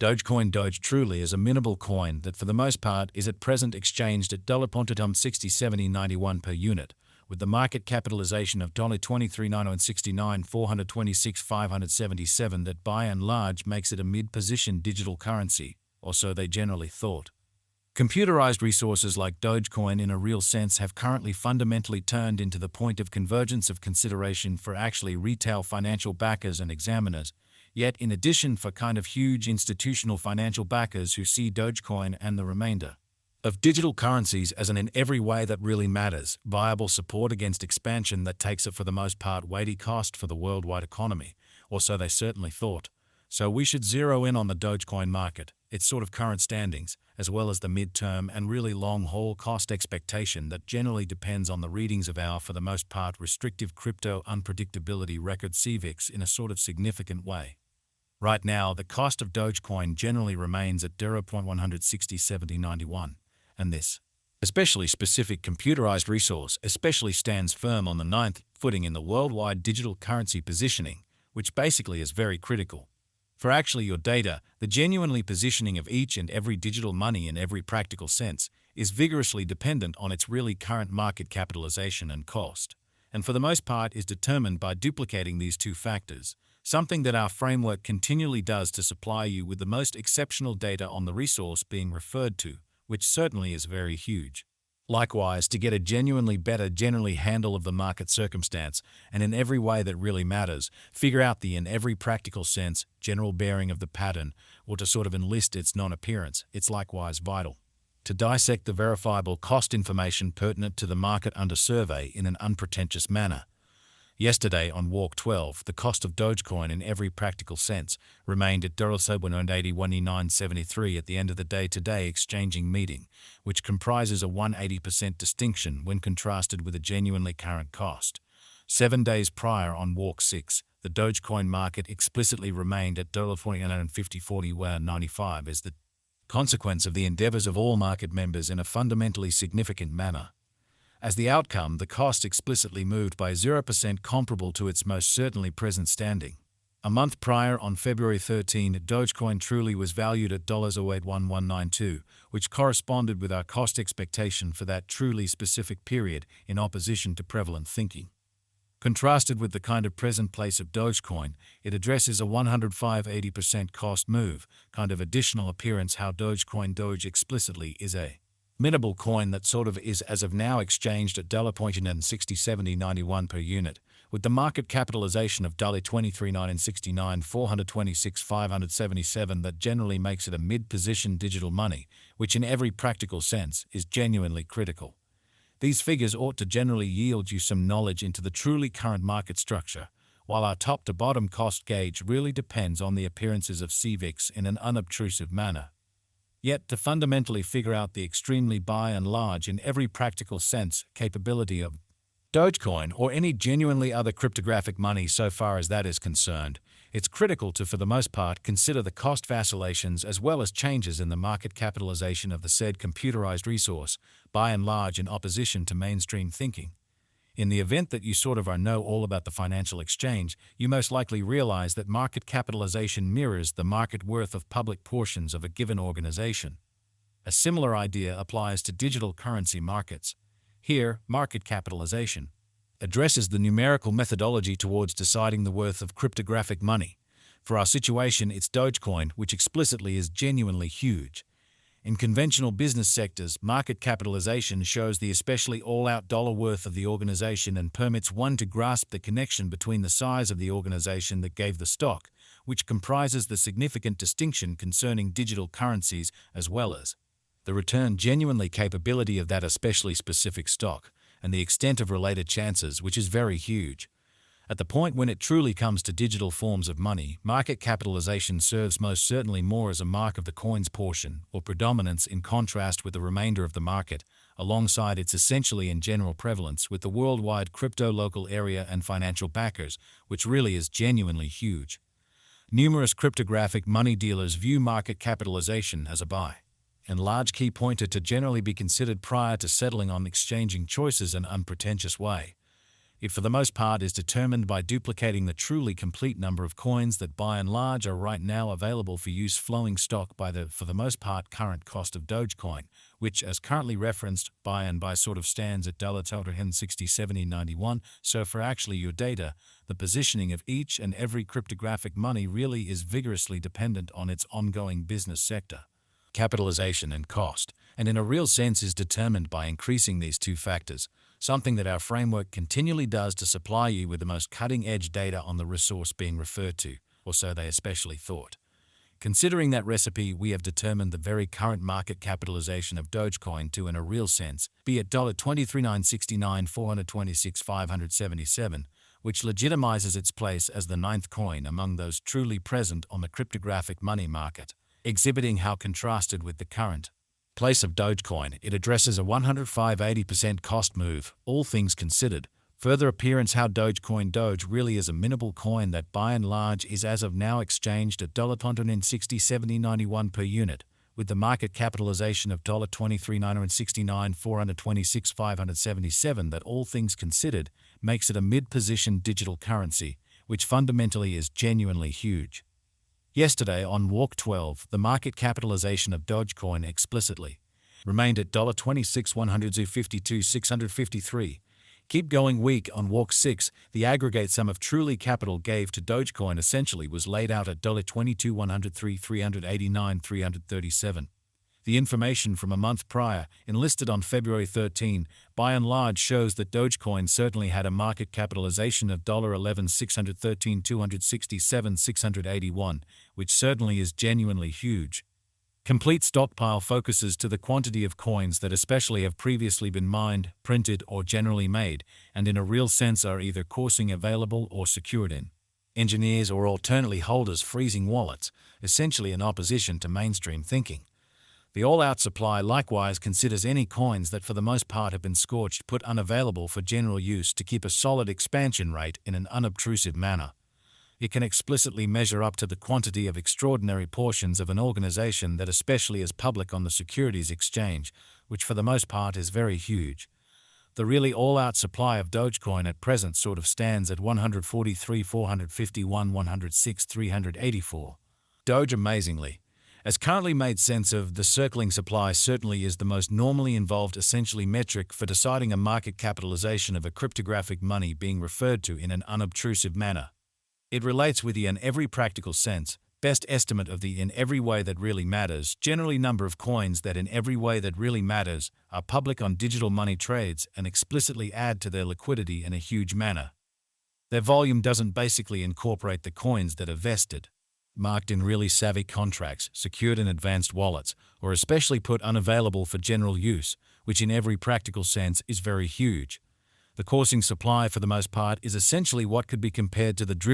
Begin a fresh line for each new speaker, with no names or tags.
Dogecoin Doge truly is a minable coin that for the most part is at present exchanged at $.607091 per unit, with the market capitalization of $23,969 426 577 that by and large makes it a mid-position digital currency, or so they generally thought. Computerized resources like Dogecoin in a real sense have currently fundamentally turned into the point of convergence of consideration for actually retail financial backers and examiners, yet in addition for kind of huge institutional financial backers who see Dogecoin and the remainder of digital currencies as an in every way that really matters, viable support against expansion that takes it for the most part weighty cost for the worldwide economy, or so they certainly thought. So we should zero in on the Dogecoin market, its sort of current standings, as well as the mid-term and really long-haul cost expectation that generally depends on the readings of our, for the most part, restrictive crypto unpredictability record CVIX in a sort of significant way. Right now, the cost of Dogecoin generally remains at $.1607091, and this especially specific computerized resource especially stands firm on the ninth footing in the worldwide digital currency positioning, which basically is very critical. For actually your data, the genuinely positioning of each and every digital money in every practical sense is vigorously dependent on its really current market capitalization and cost, and for the most part is determined by duplicating these two factors, something that our framework continually does to supply you with the most exceptional data on the resource being referred to, which certainly is very huge. Likewise, to get a genuinely better generally handle of the market circumstance, and in every way that really matters, figure out the in every practical sense general bearing of the pattern, or to sort of enlist its non-appearance, it's likewise vital to dissect the verifiable cost information pertinent to the market under survey in an unpretentious manner. Yesterday, on Walk 12, the cost of Dogecoin in every practical sense remained at $181.973 at the end of the day-to-day exchanging meeting, which comprises a 180% distinction when contrasted with a genuinely current cost. 7 days prior, on Walk 6, the Dogecoin market explicitly remained at $450.40 as the consequence of the endeavors of all market members in a fundamentally significant manner. As the outcome, the cost explicitly moved by 0% comparable to its most certainly present standing. A month prior, on February 13, Dogecoin truly was valued at $0.081192, which corresponded with our cost expectation for that truly specific period in opposition to prevalent thinking. Contrasted with the kind of present place of Dogecoin, it addresses a 105-80% cost move, kind of additional appearance how Dogecoin Doge explicitly is a minable coin that sort of is as of now exchanged at $.607091 per unit, with the market capitalization of $23,969 426 577 that generally makes it a mid-position digital money, which in every practical sense is genuinely critical. These figures ought to generally yield you some knowledge into the truly current market structure, while our top-to-bottom cost gauge really depends on the appearances of CVIX in an unobtrusive manner. Yet, to fundamentally figure out the extremely by and large in every practical sense capability of Dogecoin or any genuinely other cryptographic money so far as that is concerned, it's critical to, for the most part, consider the cost vacillations as well as changes in the market capitalization of the said computerized resource, by and large in opposition to mainstream thinking. In the event that you sort of know all about the financial exchange, you most likely realize that market capitalization mirrors the market worth of public portions of a given organization. A similar idea applies to digital currency markets. Here, market capitalization addresses the numerical methodology towards deciding the worth of cryptographic money. For our situation, it's Dogecoin, which explicitly is genuinely huge. In conventional business sectors, market capitalization shows the especially all-out dollar worth of the organization and permits one to grasp the connection between the size of the organization that gave the stock, which comprises the significant distinction concerning digital currencies, as well as the return genuinely capability of that especially specific stock, and the extent of related chances, which is very huge. At the point when it truly comes to digital forms of money, market capitalization serves most certainly more as a mark of the coin's portion or predominance in contrast with the remainder of the market, alongside its essentially and general prevalence with the worldwide crypto local area and financial backers, which really is genuinely huge. Numerous cryptographic money dealers view market capitalization as a buy and large key pointer to generally be considered prior to settling on exchanging choices in an unpretentious way. It for the most part is determined by duplicating the truly complete number of coins that by and large are right now available for use flowing stock by the, for the most part, current cost of Dogecoin, which, as currently referenced, by sort of stands at $60.70.91. So for actually your data, the positioning of each and every cryptographic money really is vigorously dependent on its ongoing business sector, capitalization and cost, and in a real sense is determined by increasing these two factors, something that our framework continually does to supply you with the most cutting-edge data on the resource being referred to, or so they especially thought. Considering that recipe, we have determined the very current market capitalization of Dogecoin to, in a real sense, be at $23,969,426,577, which legitimizes its place as the ninth coin among those truly present on the cryptographic money market, exhibiting how contrasted with the current place of Dogecoin, it addresses a 105-80% cost move, all things considered. Further appearance how Dogecoin Doge really is a minimal coin that by and large is as of now exchanged at $160.70.91 per unit, with the market capitalization of $23,969,426,577 that all things considered makes it a mid-position digital currency, which fundamentally is genuinely huge. Yesterday, on Walk 12, the market capitalization of Dogecoin explicitly remained at $26,152,653. Keep going week on Walk 6, the aggregate sum of truly capital gave to Dogecoin essentially was laid out at $22,103,389,337. The information from a month prior, enlisted on February 13, by and large shows that Dogecoin certainly had a market capitalization of $11,613,267,681, which certainly is genuinely huge. Complete stockpile focuses to the quantity of coins that especially have previously been mined, printed, or generally made, and in a real sense are either coursing available or secured in engineers or alternately holders freezing wallets, essentially in opposition to mainstream thinking. The all-out supply likewise considers any coins that for the most part have been scorched put unavailable for general use to keep a solid expansion rate in an unobtrusive manner. It can explicitly measure up to the quantity of extraordinary portions of an organization that especially is public on the securities exchange, which for the most part is very huge. The really all-out supply of Dogecoin at present sort of stands at 143,451, 106,384. Doge amazingly as currently made sense of, the circling supply certainly is the most normally involved essentially metric for deciding a market capitalization of a cryptographic money being referred to in an unobtrusive manner. It relates with the in every practical sense, best estimate of the in every way that really matters, generally number of coins that in every way that really matters are public on digital money trades and explicitly add to their liquidity in a huge manner. Their volume doesn't basically incorporate the coins that are vested, marked in really savvy contracts, secured in advanced wallets, or especially put unavailable for general use, which in every practical sense is very huge. The coursing supply for the most part is essentially what could be compared to the